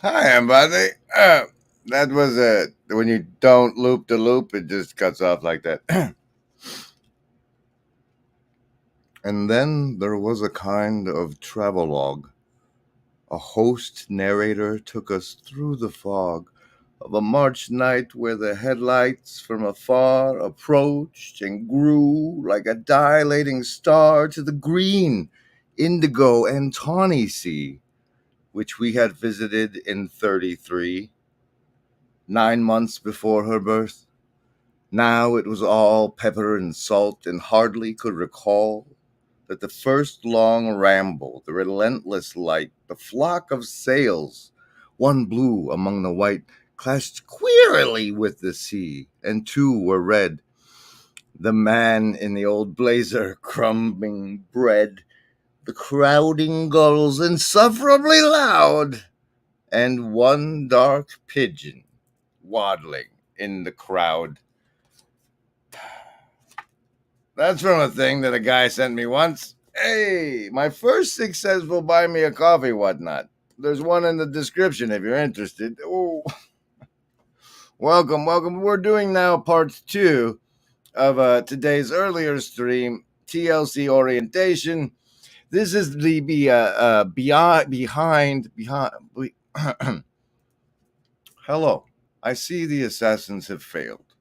Hi, everybody. That was when you don't loop the loop, it just cuts off like that. And then there was a kind of travelogue. A host narrator took us through the fog of a March night where the headlights from afar approached and grew like a dilating star to the green, indigo, and tawny sea, which we had visited in 33, 9 months before her birth. Now it was all pepper and salt, and hardly could recall that the first long ramble, the relentless light, the flock of sails, one blue among the white, clashed queerly with the sea, and two were red. The man in the old blazer crumbing bread, the crowding gulls insufferably loud, and one dark pigeon waddling in the crowd. That's from a thing that a guy sent me once. Hey, my first successful buy me a coffee whatnot. There's one in the description if you're interested. Oh, welcome. We're doing now part 2 of today's earlier stream, TLC Orientation. This is the behind. Hello, I see the assassins have failed.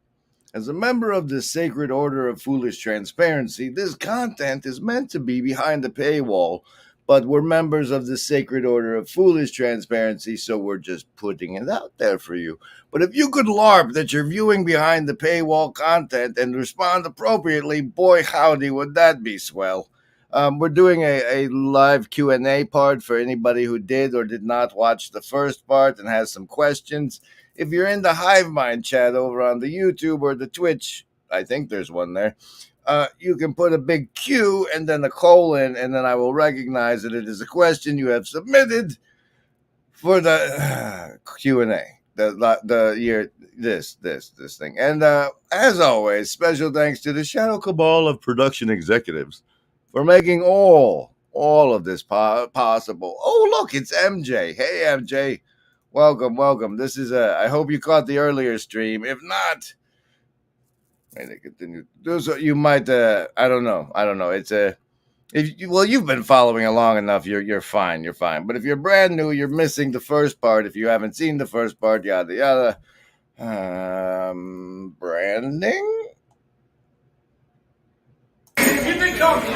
As a member of the Sacred Order of Foolish Transparency, this content is meant to be behind the paywall, but we're members of the Sacred Order of Foolish Transparency, so we're just putting it out there for you. But if you could LARP that you're viewing behind the paywall content and respond appropriately, boy howdy, would that be swell. We're doing a live Q&A part for anybody who did or did not watch the first part and has some questions. If you're in the Hive Mind chat over on the YouTube or the Twitch, I think there's one there, you can put a big Q and then a colon, and then I will recognize that it is a question you have submitted for the Q&A. The year this thing. And as always, special thanks to the Shadow Cabal of production executives for making all of this possible. Oh, look, it's MJ. Hey, MJ. Welcome. This is I hope you caught the earlier stream. If not, may they continue. You might. I don't know. It's a. You've been following along enough. You're fine. You're fine. But if you're brand new, you're missing the first part. If you haven't seen the first part, yada yada. Branding. Keep it coming.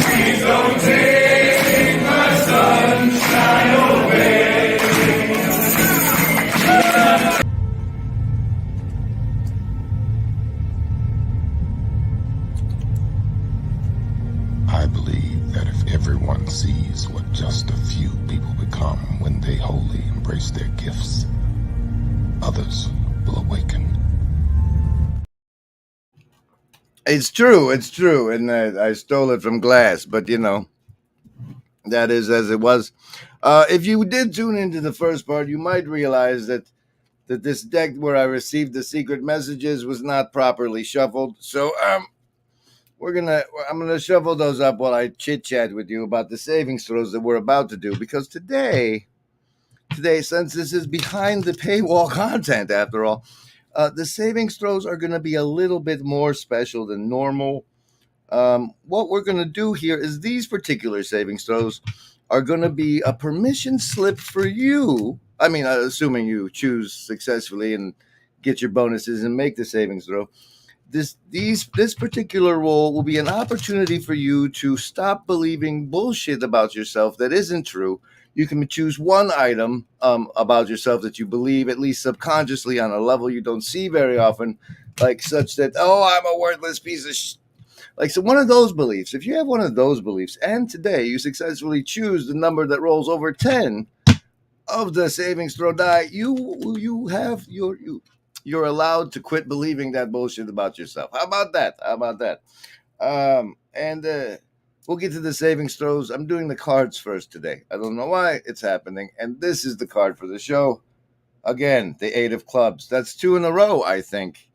Please don't take my sunshine away. I believe that if everyone sees what just a few people become when they wholly embrace their gifts, others will awaken. It's true, and I stole it from Glass, but that is as it was. If you did tune into the first part, you might realize that this deck where I received the secret messages was not properly shuffled. So I'm gonna shuffle those up while I chit chat with you about the savings throws that we're about to do, because today, since this is behind the paywall content after all, the savings throws are going to be a little bit more special than normal. What we're going to do here is these particular savings throws are going to be a permission slip for you. I mean, assuming you choose successfully and get your bonuses and make the savings throw. This particular roll will be an opportunity for you to stop believing bullshit about yourself that isn't true. You can choose one item about yourself that you believe, at least subconsciously, on a level you don't see very often, like such that, oh, I'm a worthless piece of like, so one of those beliefs, if you have one of those beliefs, and today you successfully choose the number that rolls over 10 of the savings throw die, you're allowed to quit believing that bullshit about yourself. How about that? And we'll get to the savings throws. I'm doing the cards first today. I don't know why it's happening. And this is the card for the show. Again, the 8 of clubs. That's 2 in a row, I think.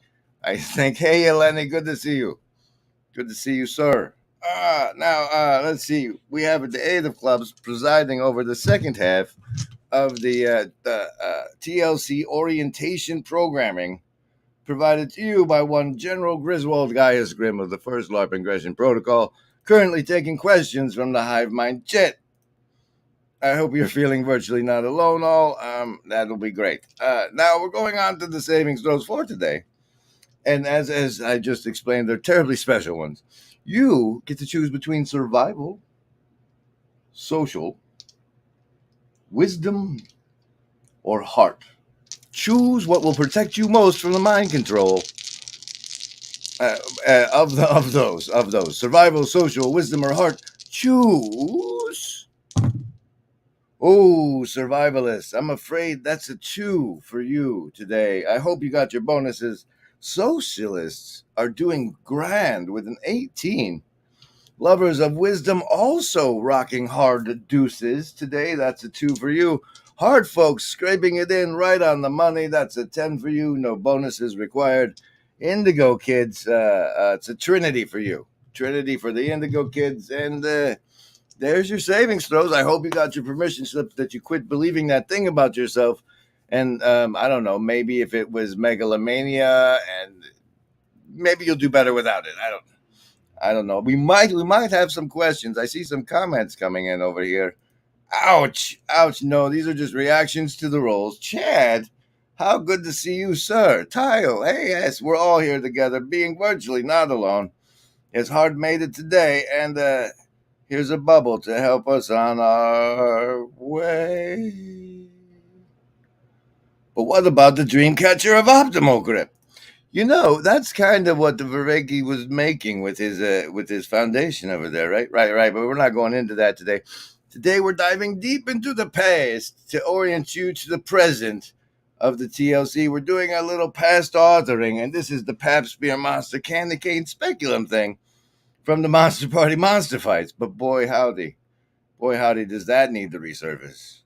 Hey, Eleni, good to see you. Good to see you, sir. Now, let's see. We have the eight of clubs presiding over the second half of the TLC orientation programming provided to you by one General Griswold Gaius Grimm of the First LARP Ingression Protocol, currently taking questions from the Hive Mind chat. I hope you're feeling virtually not alone, all. That'll be great. Now we're going on to the savings throws for today. And as I just explained, they're terribly special ones. You get to choose between survival, social, wisdom, or heart. Choose what will protect you most from the mind control of those survival, social, wisdom, or heart. Choose. Oh, survivalists, I'm afraid that's a 2 for you today. I hope you got your bonuses. Socialists are doing grand with an 18. Lovers of wisdom also rocking hard deuces today. That's a 2 for you. Hard folks scraping it in right on the money. That's a 10 for you. No bonuses required. Indigo kids, it's a trinity for you. Trinity for the Indigo kids. And there's your savings throws. I hope you got your permission slip that you quit believing that thing about yourself. And I don't know, maybe if it was megalomania, and maybe you'll do better without it. I don't know. We might have some questions. I see some comments coming in over here. Ouch. Ouch. No, these are just reactions to the rolls. Chad, how good to see you, sir. Tile, hey, yes, we're all here together, being virtually not alone. It's hard made it today, and here's a bubble to help us on our way. But what about the dream catcher of optimal grip? You know, that's kind of what the Verveki was making with his foundation over there, right? Right. But we're not going into that today. Today we're diving deep into the past to orient you to the present of the TLC. We're doing a little past authoring, and this is the Pap Spear Monster Candy Cane Speculum thing from the Monster Party Monster Fights. But boy howdy, does that need to resurface.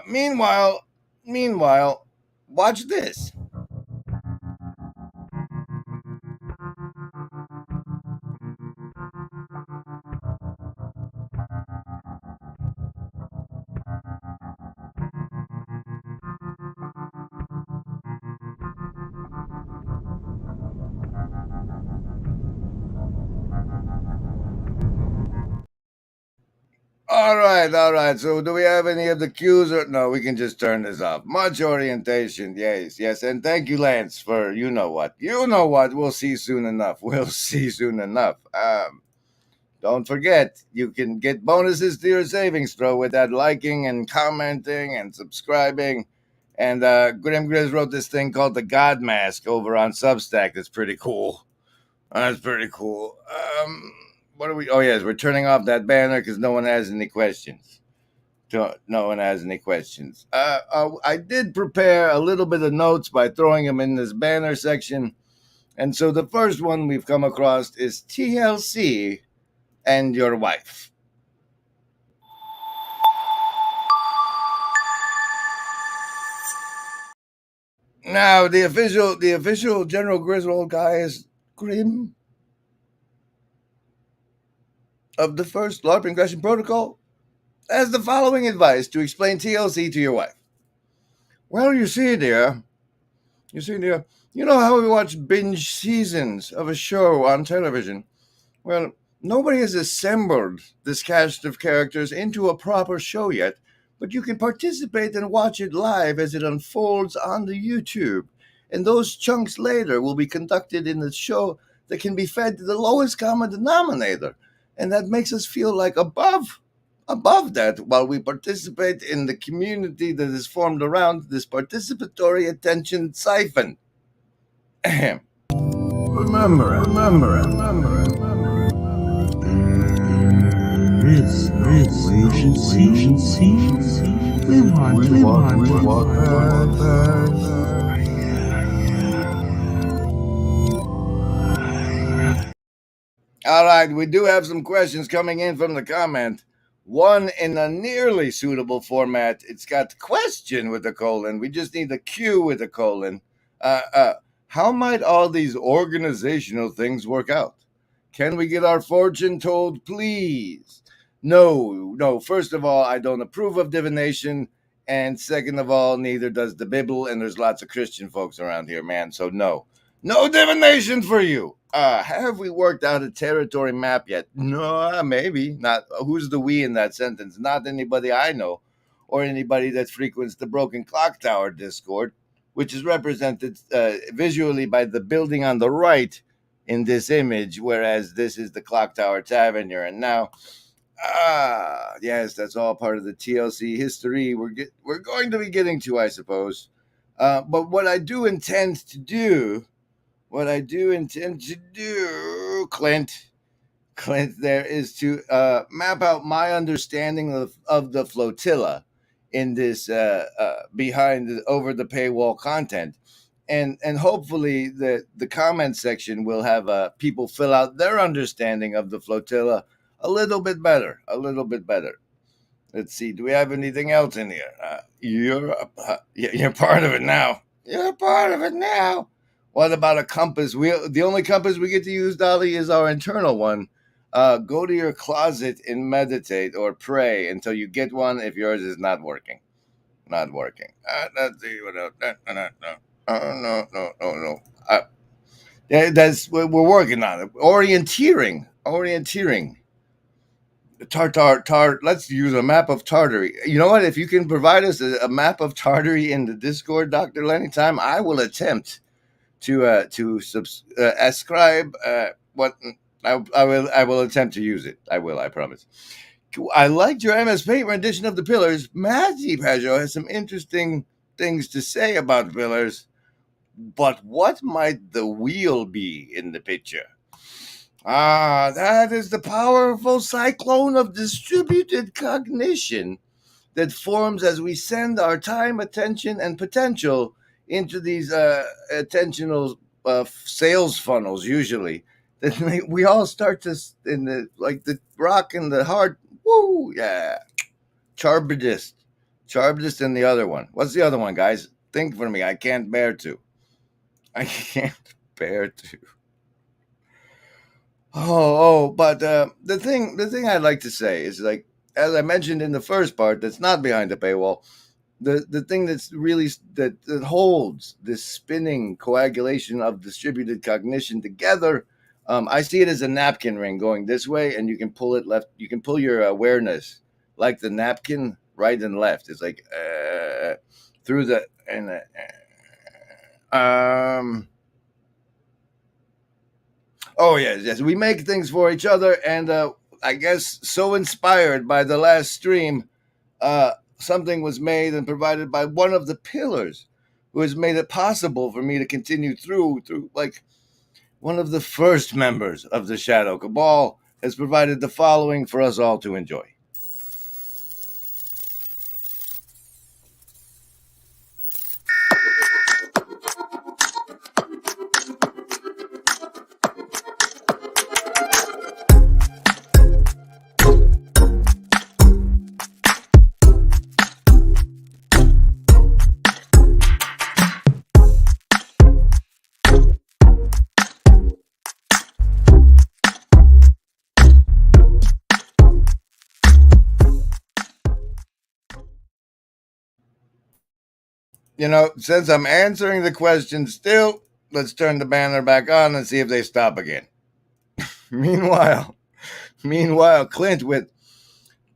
Meanwhile, watch this. All right. So, do we have any of the cues? Or no, we can just turn this off. Much orientation, yes, and thank you, Lance, for you know what. We'll see soon enough. Don't forget, you can get bonuses to your savings throw with that liking and commenting and subscribing. And Grim Grizz wrote this thing called the God Mask over on Substack. That's pretty cool. That's pretty cool. What are we? Oh, yes, we're turning off that banner because no one has any questions. No one has any questions. I did prepare a little bit of notes by throwing them in this banner section. And so the first one we've come across is TLC and your wife. Now, the official General Griswold guy is Grimm of the First LARP Ingression Protocol has the following advice to explain TLC to your wife. Well, you see, dear, you know how we watch binge seasons of a show on television? Well, nobody has assembled this cast of characters into a proper show yet, but you can participate and watch it live as it unfolds on the YouTube. And those chunks later will be conducted in the show that can be fed to the lowest common denominator. And that makes us feel like above that while we participate in the community that is formed around this participatory attention siphon. Remember it. This we walk past. All right, we do have some questions coming in from the comment. One in a nearly suitable format. It's got question with a colon. We just need a Q with a colon. How might all these organizational things work out? Can we get our fortune told, please? No, no. First of all, I don't approve of divination. And second of all, neither does the Bible. And there's lots of Christian folks around here, man. So no. No divination for you. Have we worked out a territory map yet? No, maybe. Not. Who's the we in that sentence? Not anybody I know or anybody that frequents the Broken Clock Tower Discord, which is represented visually by the building on the right in this image, whereas this is the Clock Tower Tavern you're in now. Yes, that's all part of the TLC history we're going to be getting to, I suppose. But what I do intend to do, Clint, there is to map out my understanding of the flotilla in this behind over the paywall content, and hopefully the comment section will have people fill out their understanding of the flotilla a little bit better, Let's see. Do we have anything else in here? You're part of it now. You're part of it now. What about a compass? The only compass we get to use, Dolly, is our internal one. Go to your closet and meditate or pray until you get one. If yours is not working, Let's see what else. No. Yeah, that's we're working on it. Orienteering. Let's use a map of Tartary. You know what? If you can provide us a map of Tartary in the Discord, Dr. Lenny Time, I will attempt to ascribe what I will attempt to use it. I promise. I liked your MS Paint rendition of the pillars. Matty Pajot has some interesting things to say about pillars, but what might the wheel be in the picture? That is the powerful cyclone of distributed cognition that forms as we send our time, attention, and potential into these attentional sales funnels. Usually, that we all start to in the rock and the hard. Woo, yeah, Charbidist, and the other one. What's the other one, guys? Think for me. I can't bear to. But the thing I'd like to say is, like, as I mentioned in the first part, that's not behind the paywall. The thing that's really that holds this spinning coagulation of distributed cognition together. I see it as a napkin ring going this way, and you can pull it left. You can pull your awareness like the napkin right and left. It's like through the and Oh yes. We make things for each other, and I guess so inspired by the last stream, something was made and provided by one of the pillars, who has made it possible for me to continue through like one of the first members of the Shadow Cabal has provided the following for us all to enjoy. Since I'm answering the question still, let's turn the banner back on and see if they stop again. Meanwhile, Clint with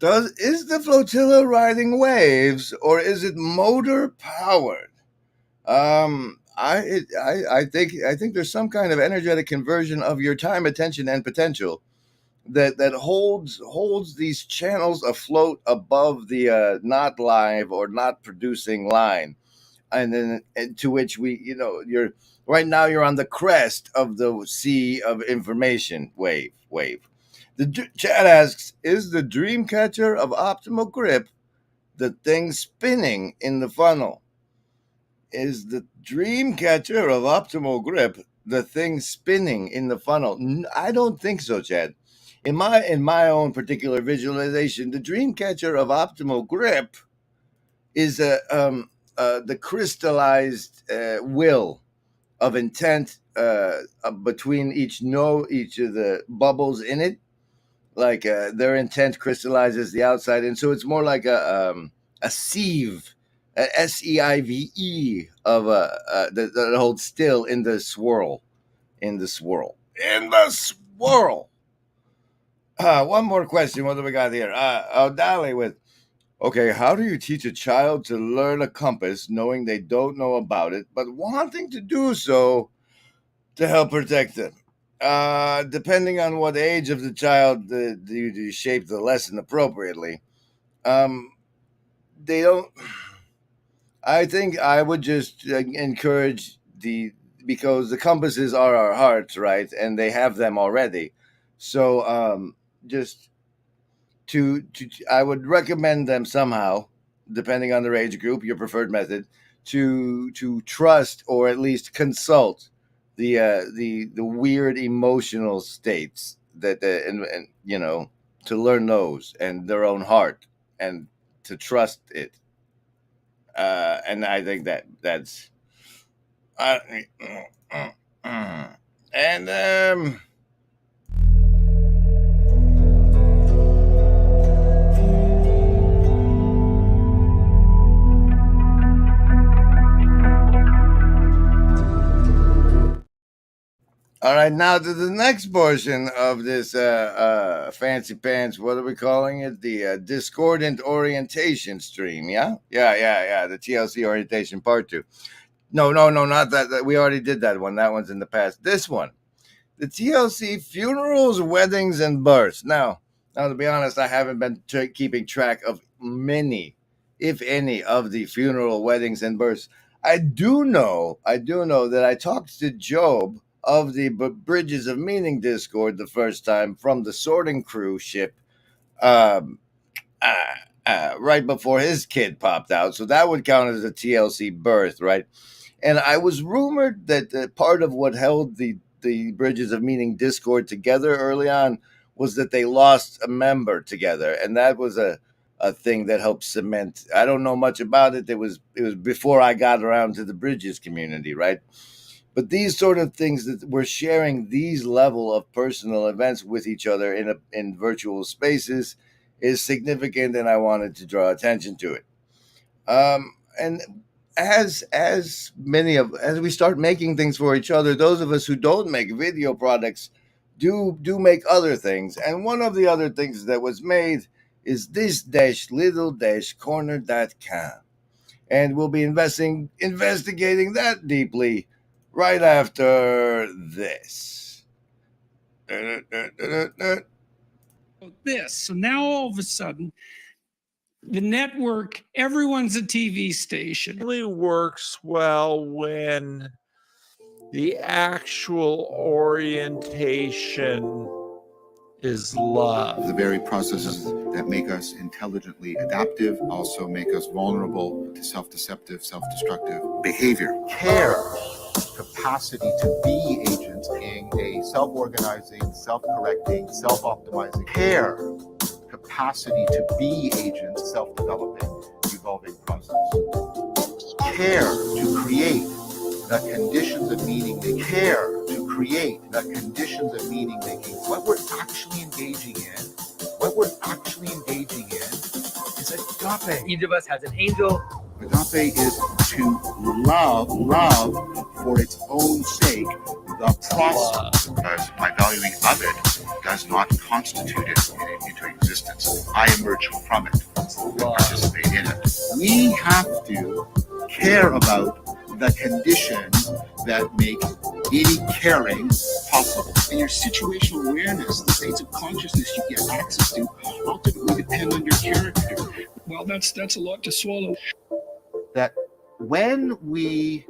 is the flotilla riding waves or is it motor powered? I think there's some kind of energetic conversion of your time, attention, and potential that holds these channels afloat above the not live or not producing line, and then to which you're right now you're on the crest of the sea of information wave. The chat asks, is the dream catcher of optimal grip the thing spinning in the funnel? Is the dream catcher of optimal grip the thing spinning in the funnel? I don't think so, Chad. In my own particular visualization, the dream catcher of optimal grip is the crystallized will of intent between each of the bubbles in it. Like their intent crystallizes the outside, and so it's more like a sieve, a SEIVE of that holds still in the swirl, in the swirl, in the swirl. One more question. What do we got here? O'Dally with, okay, how do you teach a child to learn a compass knowing they don't know about it, but wanting to do so to help protect them? Depending on what age of the child, you shape the lesson appropriately. They don't. I think I would just encourage because the compasses are our hearts, right? And they have them already. So just I would recommend them somehow, depending on their age group, your preferred method, to trust or at least consult the weird emotional states that and to learn those and their own heart and to trust it. And I think that's and all right, now to the next portion of this fancy pants. What are we calling it? The discordant orientation stream. Yeah. The TLC orientation part 2. No, not that. We already did that one. That one's in the past. This one, the TLC funerals, weddings, and births. Now, to be honest, I haven't been keeping track of many, if any, of the funeral, weddings, and births. I do know that I talked to Job of the Bridges of Meaning Discord the first time from the Sorting Crew ship, right before his kid popped out. So that would count as a TLC birth, right? And I was rumored that part of what held the Bridges of Meaning Discord together early on was that they lost a member together, and that was a thing that helped cement. I don't know much about it. It was before I got around to the Bridges community, right? But these sort of things that we're sharing these level of personal events with each other in virtual spaces is significant, and I wanted to draw attention to it. And as we start making things for each other, those of us who don't make video products do make other things. And one of the other things that was made is this little corner.com. And we'll be investigating that deeply right after this. So now all of a sudden, the network, everyone's a TV station. It really works well when the actual orientation is love. The very processes that make us intelligently adaptive also make us vulnerable to self-deceptive, self-destructive behavior. Care, capacity to be agents, being a self-organizing, self-correcting, self-optimizing. Care, capacity to be agents, self-developing, evolving process. Care to create the conditions of meaning making. Care to create the conditions of meaning making. What we're actually engaging in is agape. Each of us has an angel. Agape is to love for its own sake, the process. Because my valuing of it does not constitute it into existence. I emerge from it and participate in it. We have to care about the conditions that make any caring possible. And your situational awareness, the states of consciousness you get access to, ultimately depend on your character. Well, that's a lot to swallow. That when we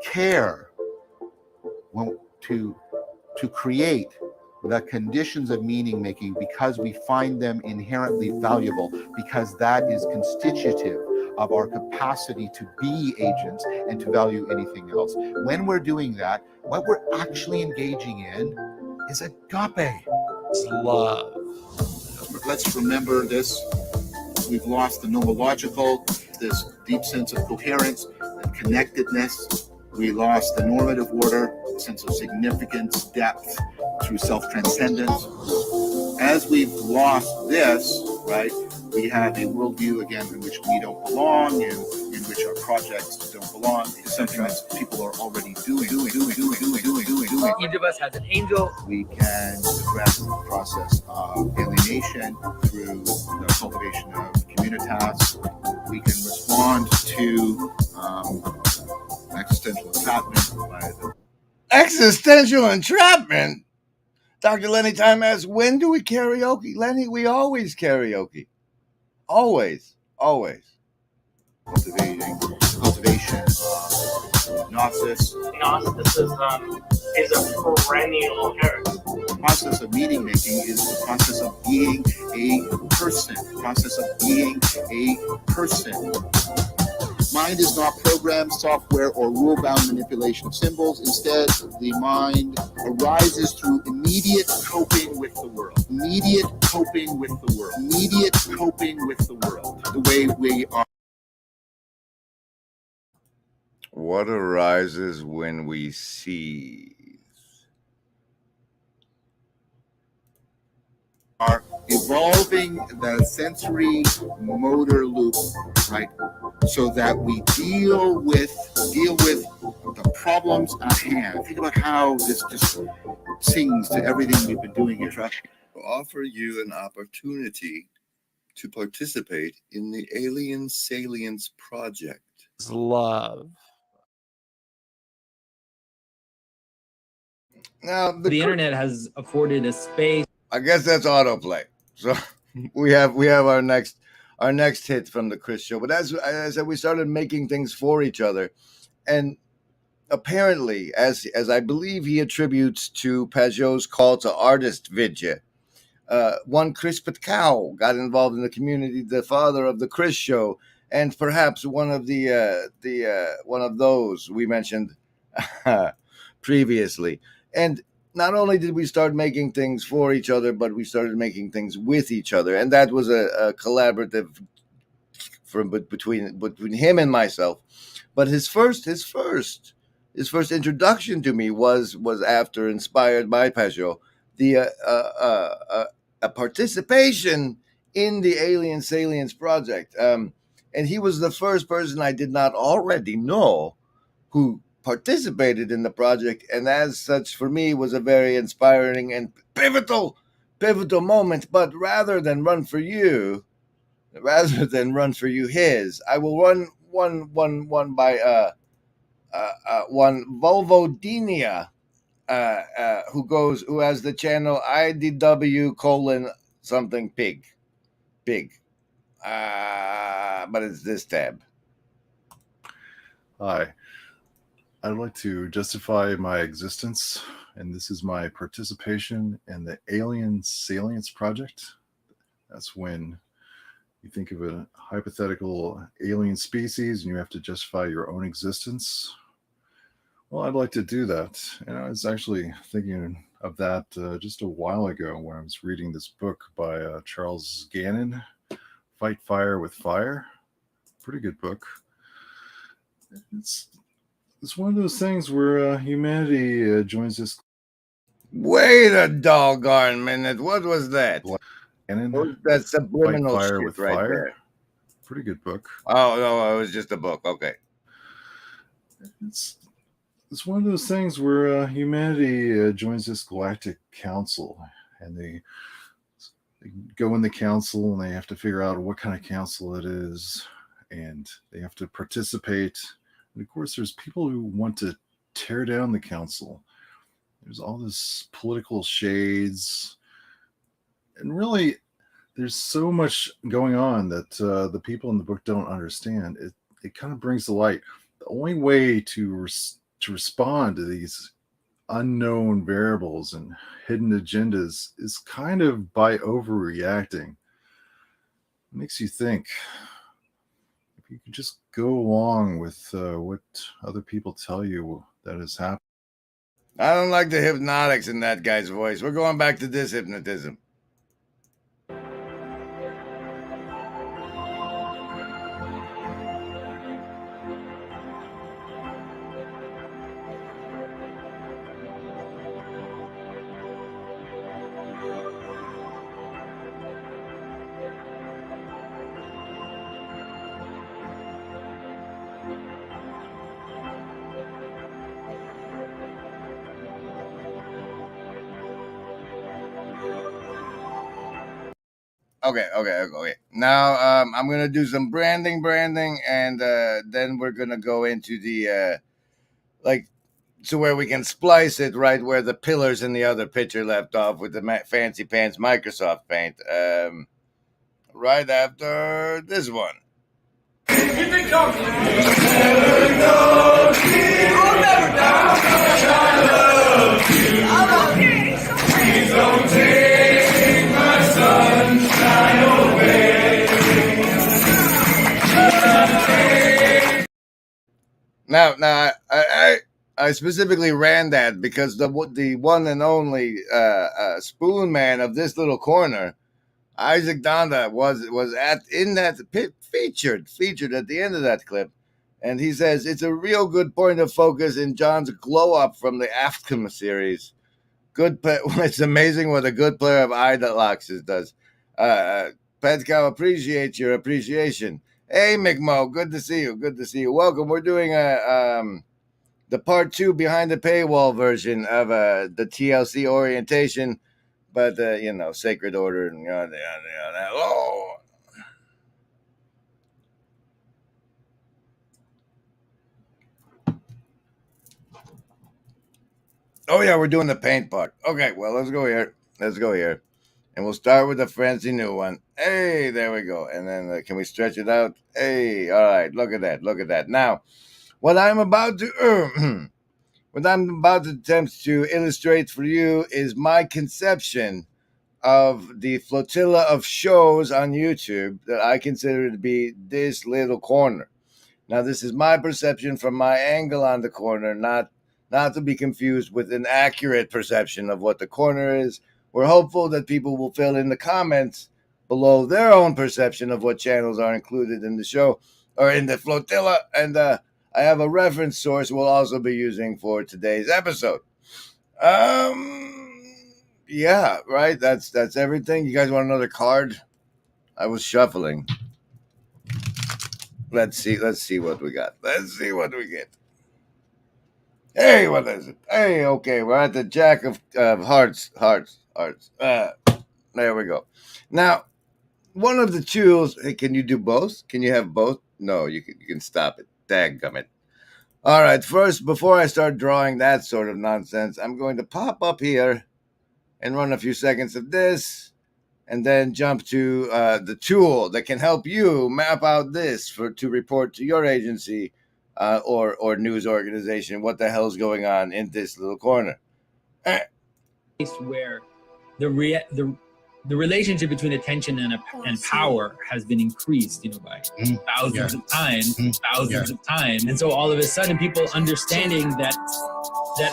care to create the conditions of meaning making because we find them inherently valuable, because that is constitutive of our capacity to be agents and to value anything else. When we're doing that, what we're actually engaging in is agape. It's love. Let's remember this. We've lost the nomological, this deep sense of coherence and connectedness. We lost the normative order, sense of significance, depth through self-transcendence. As we've lost this, right, we have a worldview again in which we don't belong, and in which our projects don't belong. It's something that people are already doing. Each of us has an angel. We can address the process of alienation through the cultivation of communitas. We can respond to existential entrapment by the Existential entrapment? Dr. Lenny Time asks, when do we karaoke? Lenny, we always karaoke. Always. Always. cultivation of gnosis. Gnosticism is a perennial heresy. The process of meaning making is the process of being a person. The process of being a person. Mind is not programmed software or rule-bound manipulation of symbols. Instead, the mind arises through immediate coping with the world. Immediate coping with the world. Immediate coping with the world. The way we are. What arises when we seize? Are evolving the sensory motor loop, right? So that we deal with the problems at hand. Think about how this just sings to everything we've been doing here, right? Offer you an opportunity to participate in the Alien Salience Project. Love. Now The internet has afforded a space. I guess that's autoplay. So we have our next hit from the Chris show. But as I said, we started making things for each other, and apparently, as I believe he attributes to Pajot's call to artist vidya, one Chris Patkow got involved in the community, the father of the Chris show, and perhaps one of one of those we mentioned previously. And not only did we start making things for each other, but we started making things with each other, and that was a collaborative between him and myself. But his first introduction to me was after, inspired by Pajot, a participation in the Alien Salience Project, and he was the first person I did not already know who participated in the project, and as such, for me, was a very inspiring and pivotal moment. But rather than run for you his, I will run one by one Volvodinia, who has the channel IDW something pig, but it's this tab. Hi. I'd like to justify my existence, and this is my participation in the Alien Salience Project. That's when you think of a hypothetical alien species and you have to justify your own existence. Well, I'd like to do that. And I was actually thinking of that just a while ago when I was reading this book by Charles Gannon, Fight Fire with Fire. Pretty good book. It's one of those things where humanity joins this. Wait a doggone minute! What was that? Gannon, That subliminal Fight Fire shit with right Fire. there. Pretty good book. Oh no, it was just a book. Okay. It's one of those things where humanity joins this galactic council, and they go in the council and they have to figure out what kind of council it is, and they have to participate. And of course, there's people who want to tear down the council. There's all this political shades, and really, there's so much going on that the people in the book don't understand. It kind of brings to light the only way to respond to these unknown variables and hidden agendas is kind of by overreacting. It makes you think. If you could just go along with what other people tell you that is happening. I don't like the hypnotics in that guy's voice. We're going back to this hypnotism. Okay. Now, I'm gonna do some branding, and then we're gonna go into the so where we can splice it right where the pillars in the other picture left off with the fancy pants Microsoft Paint. Right after this one. Now, I specifically ran that because the one and only spoon man of this little corner, Isaac Donda, was in that pit, featured at the end of that clip, and he says it's a real good point of focus in John's glow up from the Afcom series. It's amazing what a good player of Idoloxes does. Petcow appreciates your appreciation. Hey, McMo, good to see you. Welcome. We're doing the part 2 behind the paywall version of the TLC orientation, but Sacred Order and oh. Oh yeah, we're doing the paint part. Okay, well let's go here, and we'll start with the fancy new one. Hey, there we go. And then can we stretch it out? Hey, all right, look at that. Now, what I'm about to attempt to illustrate for you is my conception of the flotilla of shows on YouTube that I consider to be this little corner. Now, this is my perception from my angle on the corner, not to be confused with an accurate perception of what the corner is. We're hopeful that people will fill in the comments below their own perception of what channels are included in the show or in the flotilla. And I have a reference source we'll also be using for today's episode. Yeah, right. That's everything. You guys want another card? I was shuffling. Let's see what we got. Let's see what we get. Hey, what is it? Hey, okay, we're at the Jack of Hearts. There we go. Now, one of the tools. Hey, can you do both? Can you have both? No, you can stop it. Dadgummit. All right, first, before I start drawing that sort of nonsense, I'm going to pop up here and run a few seconds of this, and then jump to the tool that can help you map out this to report to your agency or news organization what the hell's going on in this little corner. Where the relationship between attention and power has been increased, by thousands of times, and so all of a sudden people understanding that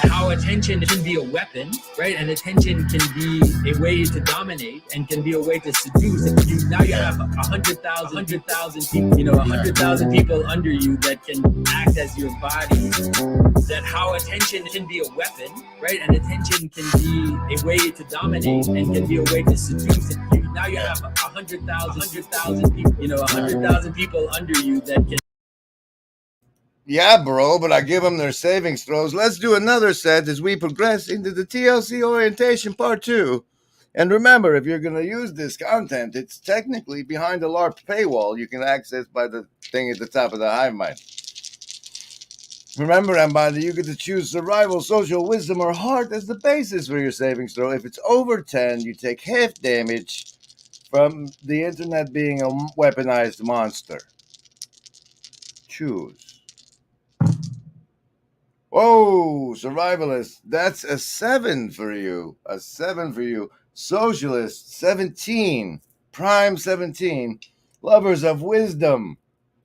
how attention can be a weapon, right? And attention can be a way to dominate and can be a way to seduce. And now you have 100,000 people, 100,000 people under you that can act as your body. That how attention can be a weapon, right? And attention can be a way to dominate and can be a way to seduce. And now you have 100,000 people, 100,000 people under you that can. Yeah, bro, but I give them their savings throws. Let's do another set as we progress into the TLC orientation part 2. And remember, if you're going to use this content, it's technically behind the LARP paywall you can access by the thing at the top of the hive mind. Remember, Ambanda, you get to choose survival, social, wisdom, or heart as the basis for your savings throw. If it's over 10, you take half damage from the internet being a weaponized monster. Choose. Whoa, survivalist, that's a 7 for you. A 7 for you. Socialist, 17. Prime, 17. Lovers of wisdom.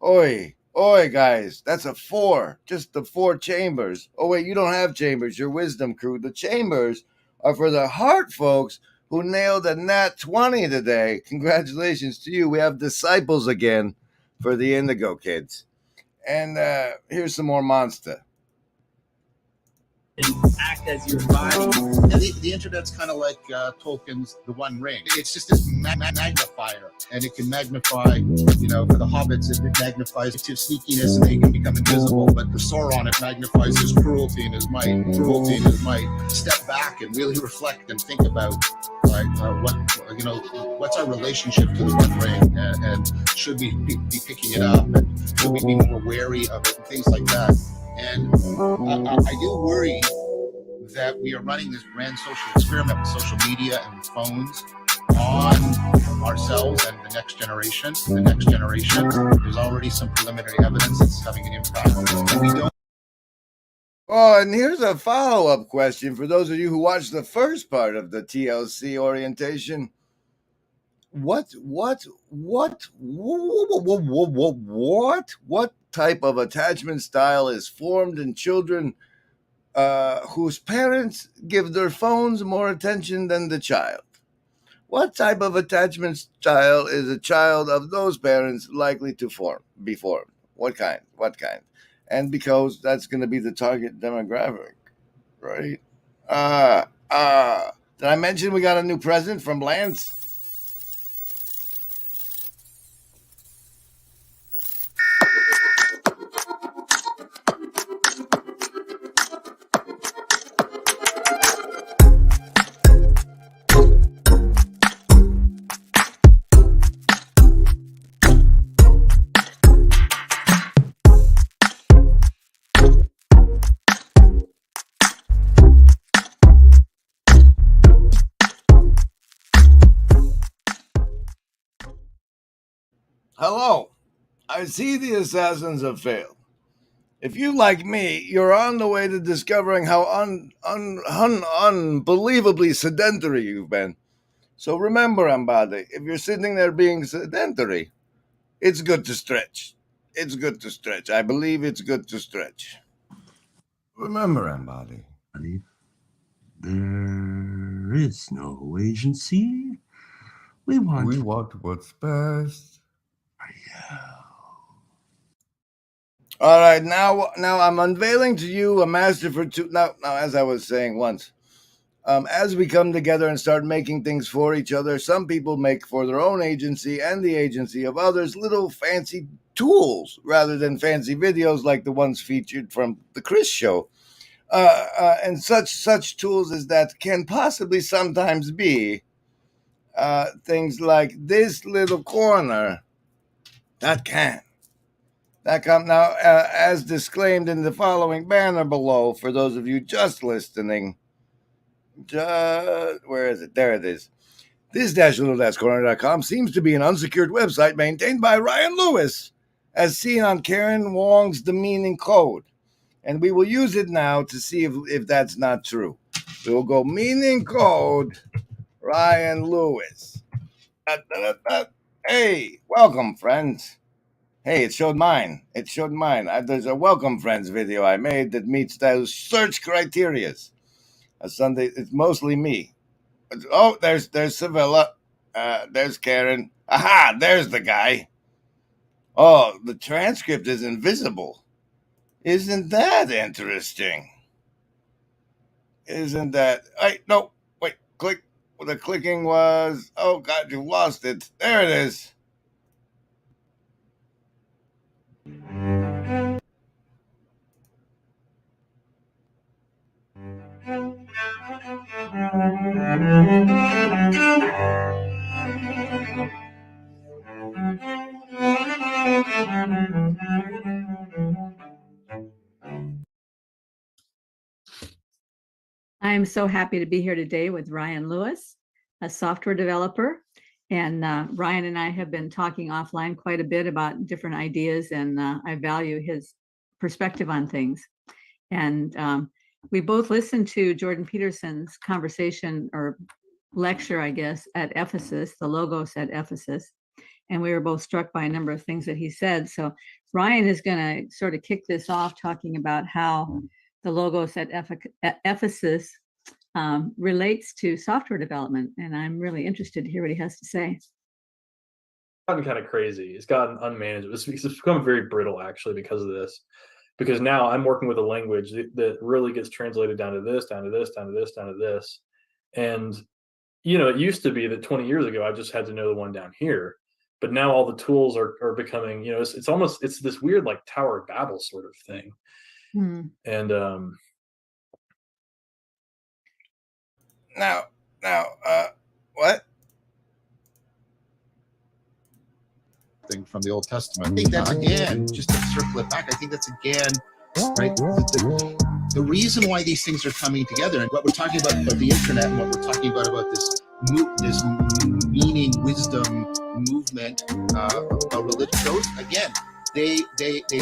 Oi, guys, that's a 4. Just the 4 chambers. Oh, wait, you don't have chambers. Your wisdom crew. The chambers are for the heart folks who nailed a nat 20 today. Congratulations to you. We have disciples again for the Indigo kids. And here's some more monster. Act as your body. Yeah, the internet's kind of like Tolkien's The One Ring. It's just this magnifier, and it can magnify, for the hobbits, it magnifies his sneakiness and they can become invisible. But for Sauron, it magnifies his cruelty and his might. Step back and really reflect and think about, what what's our relationship to the One Ring, and should we be picking it up, and should we be more wary of it, and things like that. And I do worry that we are running this grand social experiment with social media and with phones on ourselves and the next generation. There's already some preliminary evidence that's having an impact. And we don't. Oh, and here's a follow-up question for those of you who watched the first part of the TLC orientation. What type of attachment style is formed in children whose parents give their phones more attention than the child? What type of attachment style is a child of those parents likely to be formed? What kind? And because that's going to be the target demographic, right? Did I mention we got a new present from Lance? Hello. I see the assassins have failed. If you, like me, you're on the way to discovering how unbelievably sedentary you've been. So remember, Ambade, if you're sitting there being sedentary, it's good to stretch. I believe it's good to stretch. Remember, Ambade. There is no agency. We want what's best. All right, now I'm unveiling to you a master for two. Now, as I was saying once, as we come together and start making things for each other, some people make for their own agency and the agency of others little fancy tools rather than fancy videos like the ones featured from the Chris show. And such tools as that can possibly sometimes be things like this little corner that come now, as disclaimed in the following banner below. For those of you just listening, where is it? There it is. This little-corner.com seems to be an unsecured website maintained by Ryan Lewis, as seen on Karen Wong's demeaning code. And we will use it now to see if that's not true. We will go meaning code Ryan Lewis. Hey, welcome, friends. Hey, it showed mine. There's a welcome friends video I made that meets those search criterias. Sunday, it's mostly me. Oh, there's Sevilla. There's Karen. Aha, there's the guy. Oh, the transcript is invisible. Isn't that interesting? Wait, click. The clicking was, oh God, you lost it. There it is. I am so happy to be here today with Ryan Lewis, a software developer. And Ryan and I have been talking offline quite a bit about different ideas, and I value his perspective on things. And we both listened to Jordan Peterson's conversation or lecture, I guess, at Ephesus, the Logos at Ephesus. And we were both struck by a number of things that he said. So Ryan is going to sort of kick this off talking about how the Logos at Ephesus relates to software development. And I'm really interested to hear what he has to say. It's gotten kind of crazy. It's gotten unmanageable. It's become very brittle, actually, because of this. Because now I'm working with a language that really gets translated down to this, down to this, down to this, down to this. And, it used to be that 20 years ago, I just had to know the one down here. But now all the tools are becoming, it's this weird like Tower of Babel sort of thing. And now, what? thing from the Old Testament. I think that's again, just to circle it back, I think that's again, right? The reason why these things are coming together, and what we're talking about the internet, and what we're talking about this meaning, wisdom movement, religion, those again, they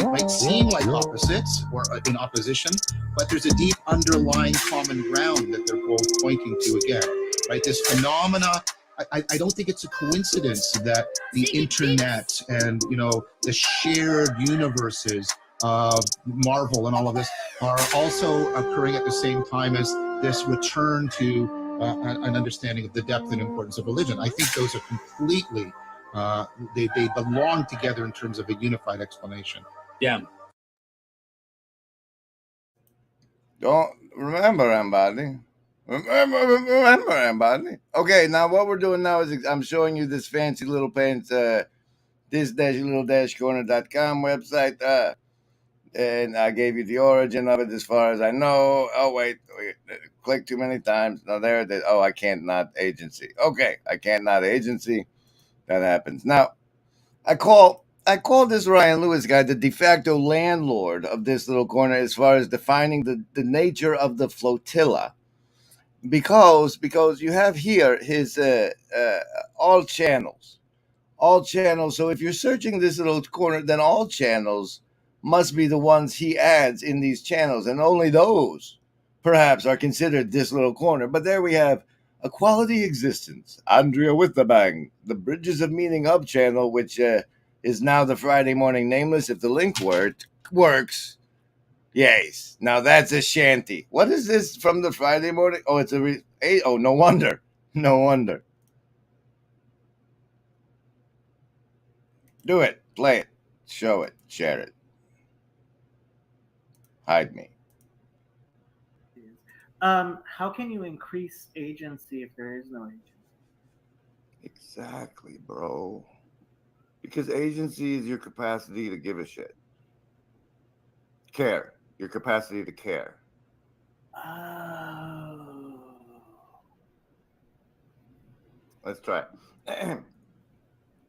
might seem like opposites or in opposition, but there's a deep underlying common ground that they're both pointing to again, right? This phenomena. I don't think it's a coincidence that the internet and the shared universes of Marvel and all of this are also occurring at the same time as this return to an understanding of the depth and importance of religion. I think those are completely they belong together in terms of a unified explanation. Yeah. Don't remember, everybody. Remember, everybody. Okay, now what we're doing now is I'm showing you this fancy little pants, this-little-corner.com website, and I gave you the origin of it as far as I know. Oh, wait, click too many times. No, there it is. Oh, I can't not agency. Okay, I can't not agency. That happens. Now, I call this Ryan Lewis guy the de facto landlord of this little corner as far as defining the nature of the flotilla. Because you have here his all channels. So if you're searching this little corner, then all channels must be the ones he adds in these channels, and only those perhaps are considered this little corner. But there we have a quality existence. Andrea with the bang, the Bridges of Meaning Up channel, which is now the Friday Morning Nameless. If the link works. Yes. Now that's a shanty. What is this from the Friday morning? Oh, it's oh, no wonder. No wonder. Do it. Play it. Show it. Share it. Hide me. How can you increase agency if there is no agency? Exactly, bro. Because agency is your capacity to give a shit. Care. Your capacity to care. Oh. Let's try it.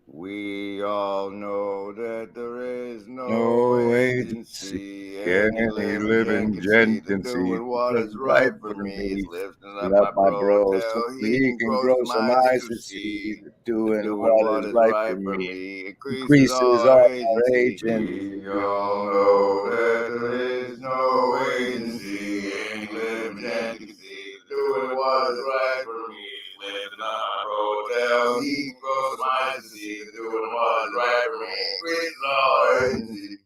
We all know that there is no agency. Any living gent can see what is right for me. Lifting up my bro so he can grow some eyes to see. Doing what is right for me increases our agency. We all know that there is no agency. Any living gent can see. Doing what is right for me. Lifting up my bro till he can grow some eyes to see. Doing what is right for me increases our agency.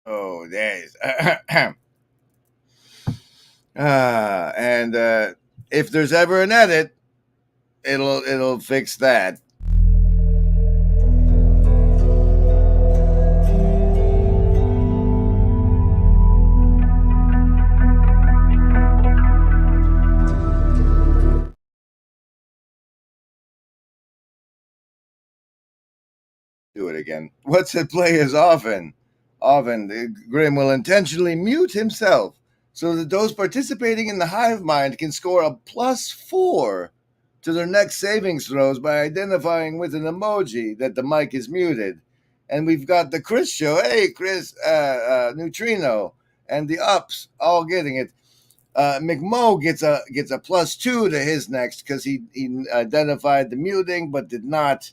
Oh, there's and if there's ever an edit, it'll fix that. Do it again. What's at play is often Grim will intentionally mute himself so that those participating in the hive mind can score a +4 to their next savings throws by identifying with an emoji that the mic is muted. And we've got the Chris show. Hey, Chris, Neutrino, and the Ups all getting it. McMo gets a +2 to his next because he identified the muting but did not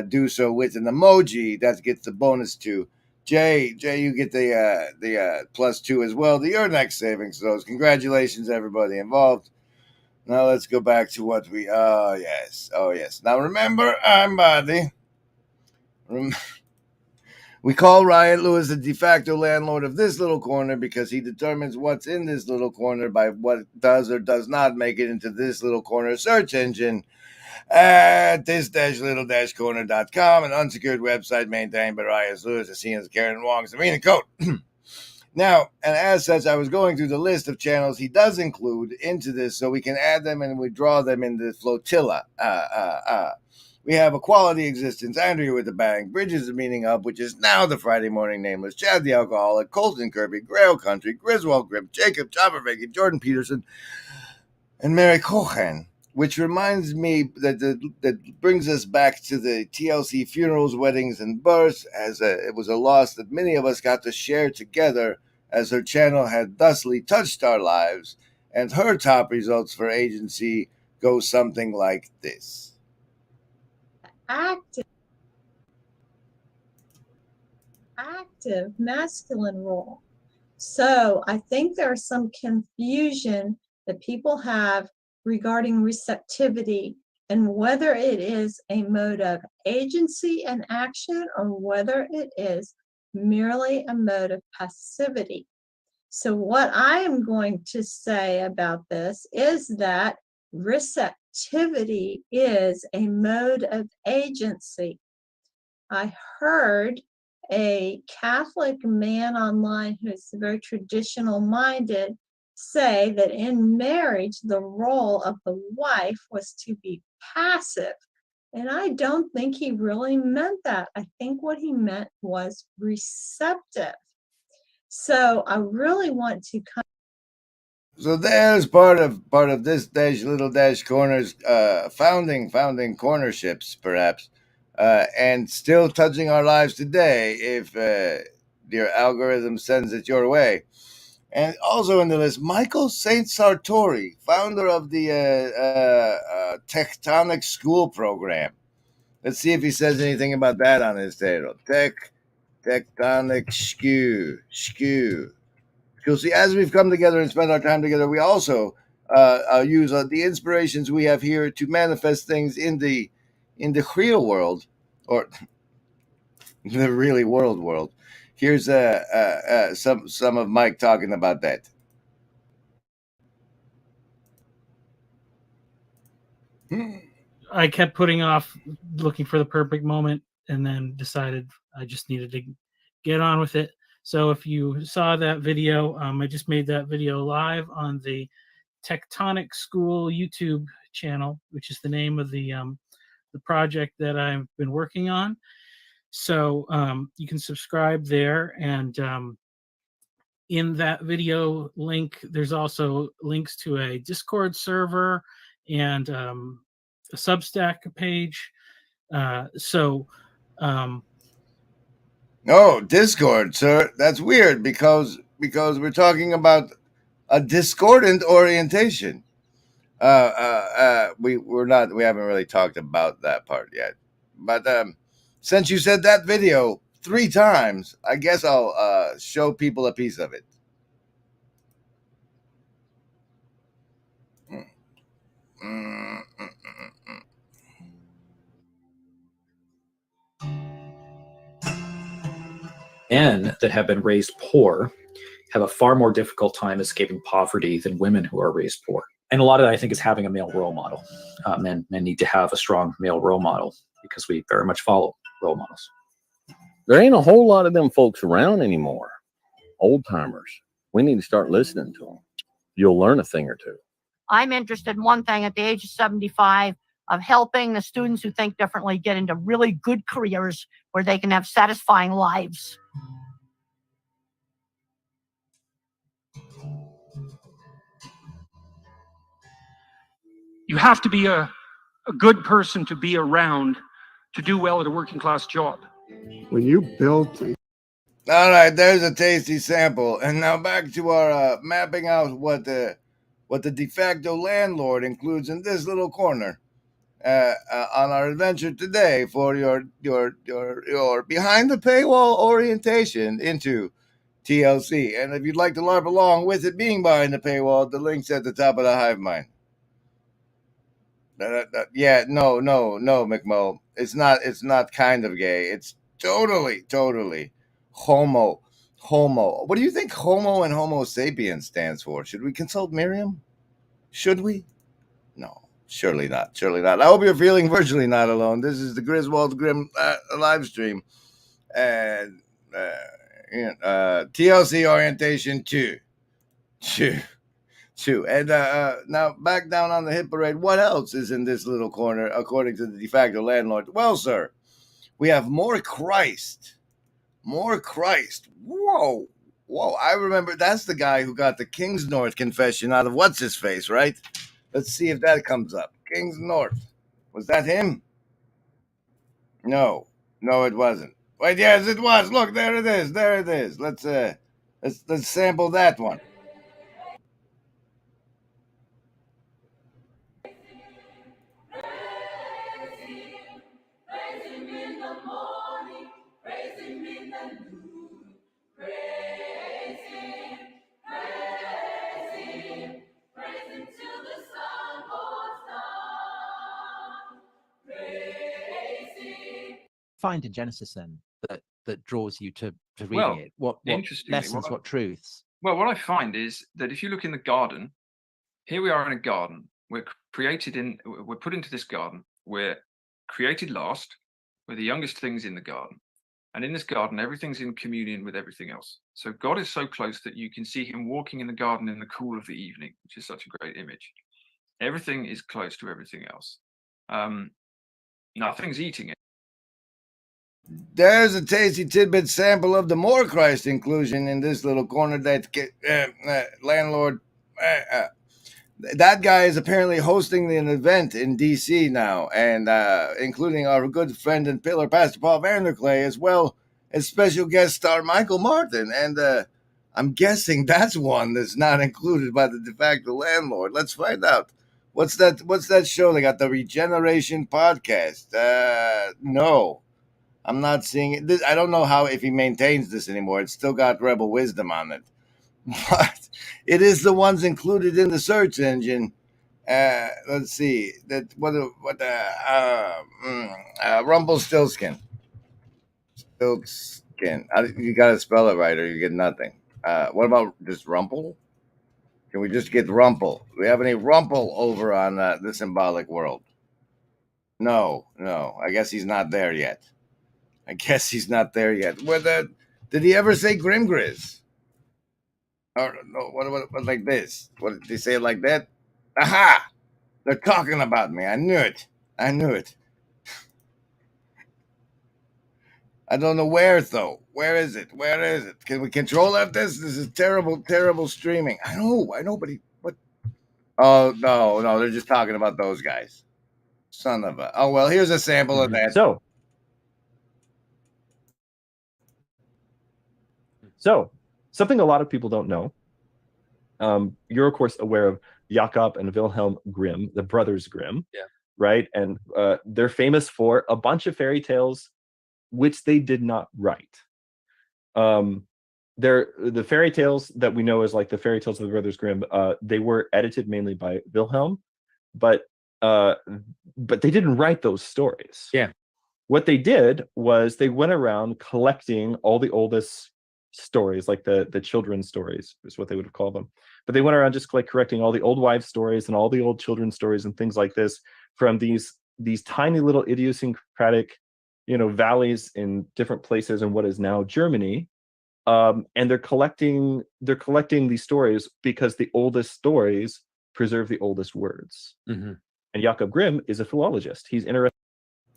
do so with an emoji. That gets the bonus 2. Jay, you get the +2 as well to your next savings throws. Congratulations, everybody involved. Now let's go back to what we. Oh yes. Now remember, I'm Body. We call Ryan Lewis the de facto landlord of this little corner because he determines what's in this little corner by what does or does not make it into this little corner search engine at this-little-corner.com, an unsecured website maintained by Ryan Lewis, as seen as Karen Wong's Serena Coat. Now, and as such, I was going through the list of channels he does include into this so we can add them and we draw them in the flotilla. We have A Quality Existence, Andrea with the Bang, Bridges of Meaning Up, which is now the Friday Morning Nameless, Chad the Alcoholic, Colton Kirby, Grail Country, Griswold Grip, Jacob Chopper Vicky, Jordan Peterson, and Mary Cohen, which reminds me that brings us back to the TLC funerals, weddings, and births, as it was a loss that many of us got to share together, as her channel had thusly touched our lives, and her top results for agency go something like this. Active masculine role. So I think there's some confusion that people have regarding receptivity and whether it is a mode of agency and action or whether it is merely a mode of passivity. So what I am going to say about this is that receptivity is a mode of agency. I heard a Catholic man online who's very traditional minded say that in marriage, the role of the wife was to be passive. And I don't think he really meant that. I think what he meant was receptive. So I really want to So there's part of this little corner's founding cornerships, perhaps, and still touching our lives today if your algorithm sends it your way. And also in the list, Michael St. Sartori, founder of the Tectonic School Program. Let's see if he says anything about that on his title. Tectonic Skew. You'll see, as we've come together and spent our time together, we also use the inspirations we have here to manifest things in the real world, or the really world. Here's some of Mike talking about that. I kept putting off looking for the perfect moment and then decided I just needed to get on with it. So if you saw that video, I just made that video live on the Tectonic School YouTube channel, which is the name of the project that I've been working on. So you can subscribe there, and in that video link, there's also links to a Discord server and a Substack page. Oh, Discord, sir. That's weird because we're talking about a discordant orientation. We haven't really talked about that part yet. But since you said that video 3 times, I guess I'll show people a piece of it. Men that have been raised poor have a far more difficult time escaping poverty than women who are raised poor. And a lot of that, I think, is having a male role model. Men need to have a strong male role model because we very much follow role models. There ain't a whole lot of them folks around anymore. Old timers. We need to start listening to them. You'll learn a thing or two. I'm interested in one thing at the age of 75 of helping the students who think differently get into really good careers where they can have satisfying lives. You have to be a good person to be around to do well at a working class job. When you built it. All right, there's a tasty sample. And now back to our mapping out what the de facto landlord includes in this little corner on our adventure today for your behind the paywall orientation into TLC. And if you'd like to LARP along with it being behind the paywall, the link's at the top of the hive mind. Yeah, no, McMo. It's not kind of gay. It's totally homo. What do you think homo and homo sapiens stands for? Should we consult Miriam? Should we? No, surely not. Surely not. I hope you're feeling virtually not alone. This is the Griswold Grim live stream. And TLC Orientation 2. 2. And now back down on the hit parade. What else is in this little corner, according to the de facto landlord? Well, sir, we have more Christ. More Christ. Whoa. I remember that's the guy who got the King's North confession out of what's his face, right? Let's see if that comes up. King's North. Was that him? No, it wasn't. Wait, yes, it was. Look, there it is. Let's sample that one. Find in Genesis then that draws you to reading Well, it? What interestingly, lessons, what truths? Well, what I find is that if you look in the garden, here we are in a garden. We're put into this garden. We're created last. We're the youngest things in the garden. And in this garden, everything's in communion with everything else. So God is so close that you can see him walking in the garden in the cool of the evening, which is such a great image. Everything is close to everything else. Nothing's eating it. There's a tasty tidbit sample of the more Christ inclusion in this little corner that landlord. That guy is apparently hosting an event in D.C. now, and including our good friend and pillar, Pastor Paul Vanderclay, as well as special guest star Michael Martin. And I'm guessing that's one that's not included by the de facto landlord. Let's find out. What's that show? They got the Regeneration podcast. No. I'm not seeing it. I don't know if he maintains this anymore. It's still got Rebel Wisdom on it. But it is the ones included in the search engine. Let's see. Rumpelstiltskin. Stiltskin. You got to spell it right or you get nothing. What about just Rumple? Can we just get Rumple? Do we have any Rumple over on the symbolic world? No. I guess he's not there yet. Did he ever say Grimgriz? Or no, what like this? What did they say it like that? Aha! They're talking about me. I knew it. I don't know where though. Where is it? Can we control F this? This is terrible streaming. I know, but what? Oh no, they're just talking about those guys. Son of a. Oh well, here's a sample of that. So, something a lot of people don't know. You're, of course, aware of Jakob and Wilhelm Grimm, the brothers Grimm, right? And they're famous for a bunch of fairy tales which they did not write. The fairy tales that we know as like the fairy tales of the brothers Grimm, they were edited mainly by Wilhelm, but they didn't write those stories. Yeah. What they did was they went around collecting all the oldest stories, like the children's stories is what they would have called them, but they went around just like correcting all the old wives stories and all the old children's stories and things like this from these tiny little idiosyncratic valleys in different places in what is now Germany, and they're collecting these stories because the oldest stories preserve the oldest words. And Jakob Grimm is a philologist. He's interested.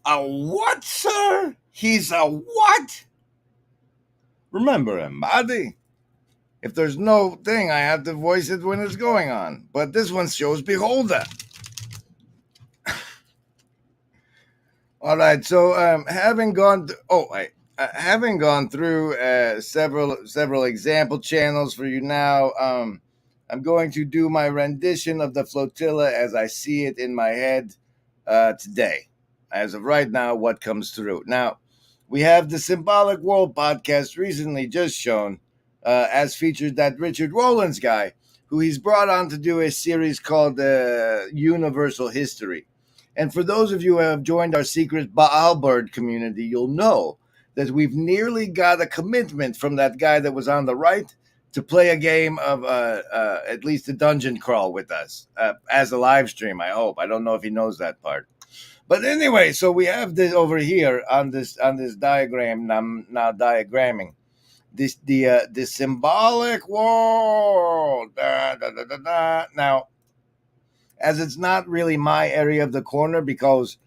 A what, sir? He's a what? Remember him, buddy. If there's no thing, I have to voice it when it's going on. But this one shows Beholder. All right. So, having gone through several example channels for you now, I'm going to do my rendition of the flotilla as I see it in my head today. As of right now, what comes through now. We have the Symbolic World podcast recently just shown as featured that Richard Rowlands guy, who he's brought on to do a series called Universal History. And for those of you who have joined our secret Baalbird community, you'll know that we've nearly got a commitment from that guy that was on the right to play a game of at least a dungeon crawl with us as a live stream, I hope. I don't know if he knows that part. But anyway, so we have this over here on this diagram. I'm now diagramming the symbolic world. Now, as it's not really my area of the corner because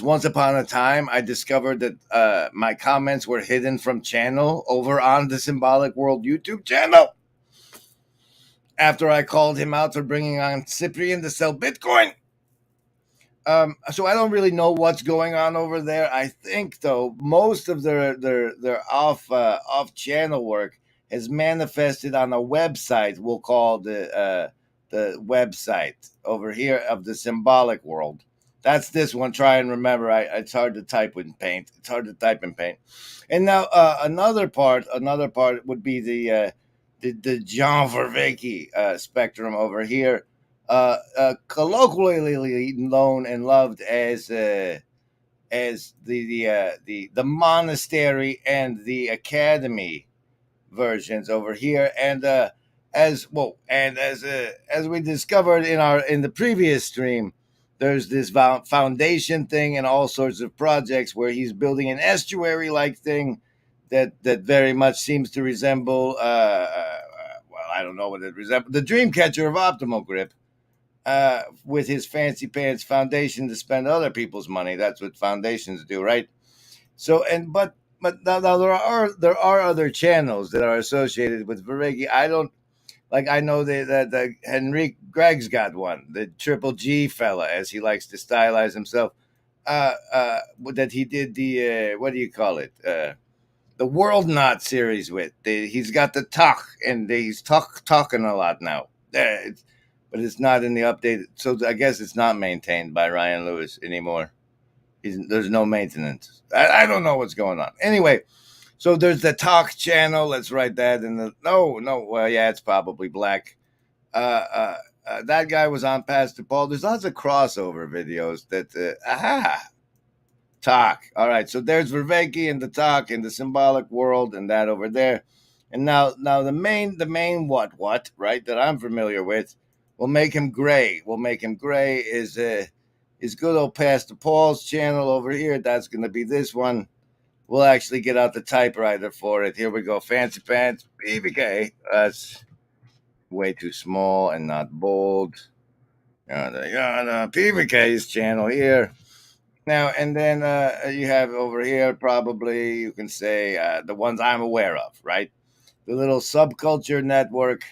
once upon a time I discovered that my comments were hidden from channel over on the Symbolic World YouTube channel after I called him out for bringing on Cyprian to sell Bitcoin. So I don't really know what's going on over there. I think though most of their off channel work has manifested on a website we'll call the website over here of the Symbolic World. That's this one. Try and remember. It's hard to type in Paint. It's hard to type in Paint. And now another part would be the John Vervaeke spectrum over here. Colloquially known and loved as the monastery and the academy versions over here, and as we discovered in the previous stream, there's this foundation thing and all sorts of projects where he's building an estuary like thing that very much seems to resemble well, I don't know what it resembles, the Dreamcatcher of Optimal Grip. With his fancy pants foundation to spend other people's money. That's what foundations do, right? So, but now there are other channels that are associated with Vervaeke. I don't like. I know that Henrik Gregg's got one, the Triple G fella, as he likes to stylize himself. That he did the what do you call it? The World Knot series with. He's got the talk, and he's talking a lot now. But it's not in the update. So I guess it's not maintained by Ryan Lewis anymore. There's no maintenance. I don't know what's going on. Anyway, so there's the talk channel. Let's write that in the well, yeah, it's probably black. That guy was on Pastor Paul. There's lots of crossover videos that talk. All right, so there's Vervaeke and the talk and the Symbolic World and that over there. And now the main what right that I'm familiar with. We'll make him gray. Is good old Pastor Paul's channel over here. That's going to be this one. We'll actually get out the typewriter for it. Here we go. Fancy Pants, BBK. That's way too small and not bold. PBK's channel here. Now, and then you have over here, probably, you can say the ones I'm aware of, right? The little subculture network.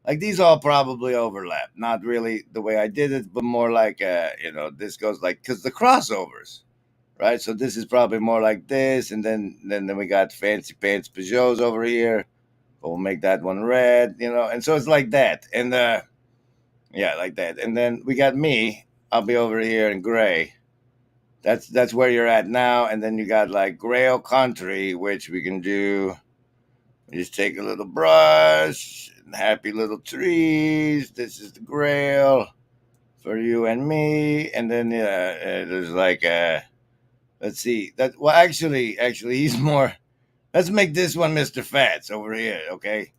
Like these all probably overlap. Not really the way I did it, but more like, this goes like, because the crossovers, right? So this is probably more like this. And then we got Fancy Pants Peugeots over here. We'll make that one red, and so it's like that. And like that. And then we got me. I'll be over here in gray. That's where you're at now. And then you got like Grail Country, which we can do. We just take a little brush. Happy little trees. This is the Grail for you and me. And then there's like let's see that. Well, actually, he's more. Let's make this one Mr. Fats over here. Okay,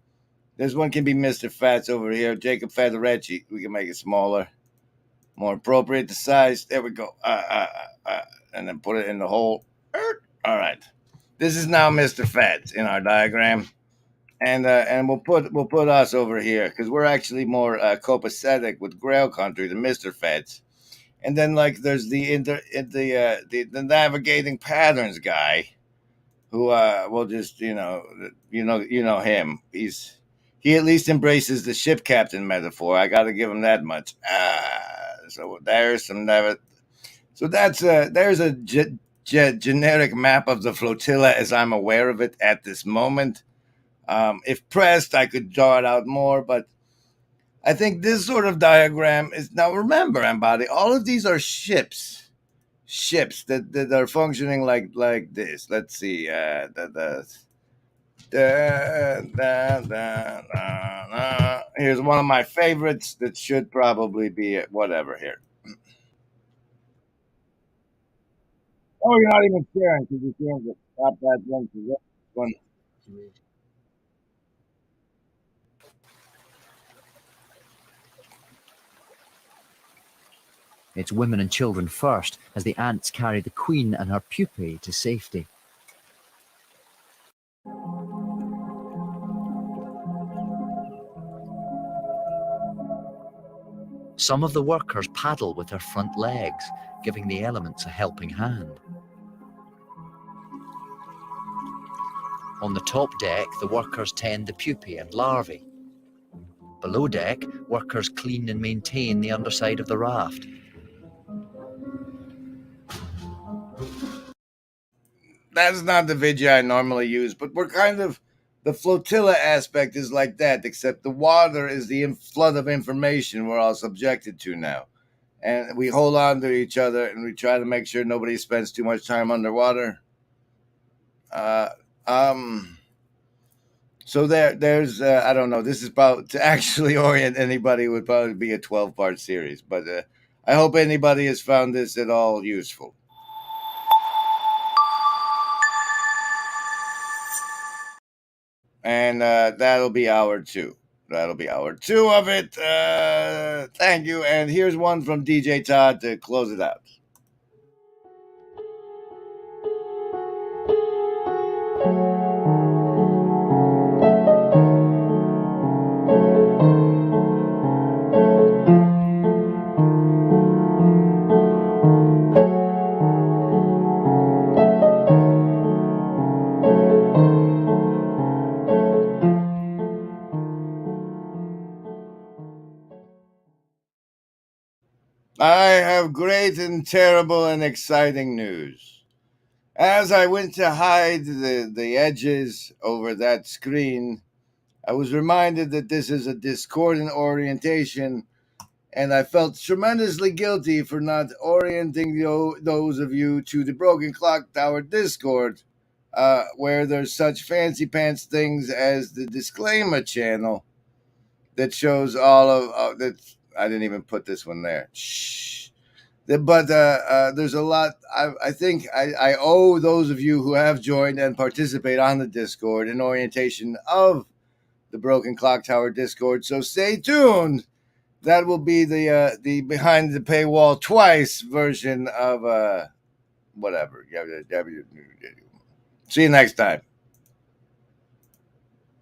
this one can be Mr. Fats over here. Jacob Federecci. We can make it smaller, more appropriate to size. There we go. And then put it in the hole. All right. This is now Mr. Fats in our diagram. And we'll put us over here because we're actually more copacetic with Grail Country than Mr. Feds. And then like there's the navigating patterns guy, who will just you know him. He at least embraces the ship captain metaphor. I got to give him that much. So there's some So that's there's a generic map of the flotilla as I'm aware of it at this moment. If pressed, I could draw it out more, but I think this sort of diagram is now. Remember, Embody, all of these are ships that are functioning like this. Let's see, here's one of my favorites that should probably be whatever here. Oh, you're not even sharing because you're sharing the stop that one. It's women and children first, as the ants carry the queen and her pupae to safety. Some of the workers paddle with their front legs, giving the elements a helping hand. On the top deck, the workers tend the pupae and larvae. Below deck, workers clean and maintain the underside of the raft. That's not the video I normally use, but we're kind of, the flotilla aspect is like that, except the water is the flood of information we're all subjected to now. And we hold on to each other and we try to make sure nobody spends too much time underwater. So there's I don't know. This is about to actually orient anybody would probably be a 12-part series, but I hope anybody has found this at all useful. And that'll be hour 2. That'll be hour 2 of it. Thank you. And here's one from DJ Todd to close it out. I have great and terrible and exciting news. As I went to hide the edges over that screen, I was reminded that this is a discordant orientation, and I felt tremendously guilty for not orienting those of you to the Broken Clock Tower Discord, where there's such fancy pants things as the disclaimer channel that shows all of that. I didn't even put this one there. Shh. But there's a lot. I think I owe those of you who have joined and participate on the Discord an orientation of the Broken Clock Tower Discord. So stay tuned. That will be the behind the paywall twice version of whatever. See you next time.